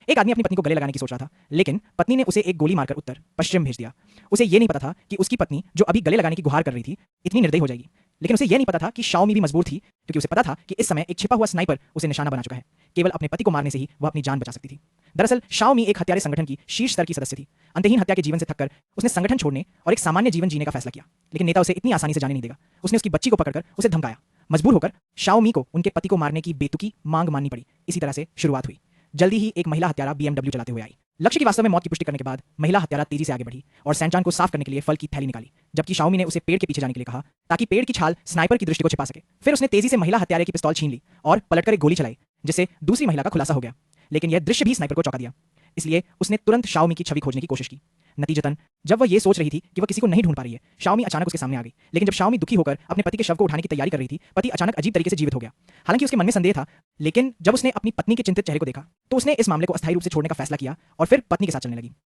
एक आदमी अपनी पत्नी को गले लगाने की सोच रहा था, लेकिन पत्नी ने उसे एक गोली मारकर उत्तर पश्चिम भेज दिया। उसे ये नहीं पता था कि उसकी पत्नी, जो अभी गले लगाने की गुहार कर रही थी, इतनी निर्दयी हो जाएगी। लेकिन उसे यह नहीं पता था कि शाओमी भी मजबूर थी, क्योंकि उसे पता था कि इस समय एक छिपा हुआ स्नाइपर उसे निशाना बना चुका है। केवल अपने पति को मारने से ही वह अपनी जान बचा सकती थी। दरअसल शाओमी एक हत्यारे संगठन की शीर्ष स्तर की सदस्य थी। अंतहीन हत्या के जीवन से थककर उसने संगठन छोड़ने और एक सामान्य जीवन जीने का फैसला किया, लेकिन नेता उसे इतनी आसानी से जाने नहीं देगा। उसने उसकी बच्ची को पकड़कर उसे धमकाया। मजबूर होकर शाओमी को उनके पति को मारने की बेतुकी मांग माननी पड़ी। इसी तरह से शुरुआत हुई। जल्दी ही एक महिला हत्यारा BMW चलाते हुए आई। लक्ष्य की वास्तव में मौत की पुष्टि करने के बाद महिला हत्यारा तेजी से आगे बढ़ी और सैनचान को साफ करने के लिए फल की थैली निकाली, जबकि शाओमी ने उसे पेड़ के पीछे जाने के लिए कहा ताकि पेड़ की छाल स्नाइपर की दृष्टि को छिपा सके। फिर उसने तेजी से महिला हत्यारे की पिस्तौल छीन ली और पलटकर एक गोली चलाई, जिससे दूसरी महिला का खुलासा हो गया। लेकिन यह दृश्य भी स्नाइपर को चौंका दिया, इसलिए उसने तुरंत शाओमी की छवि खोजने की कोशिश की। नतीजतन जब वह ये सोच रही थी कि वह किसी को नहीं ढूंढ पा रही है, शाओमी अचानक उसके सामने आ गई। लेकिन जब शाओमी दुखी होकर अपने पति के शव को उठाने की तैयारी कर रही थी, पति अचानक अजीब तरीके से जीवित हो गया। हालांकि उसके मन में संदेह था, लेकिन जब उसने अपनी पत्नी के चिंतित चेहरे को देखा, तो उसने इस मामले को अस्थायी रूप से छोड़ने का फैसला किया और फिर पत्नी के साथ चलने लगी।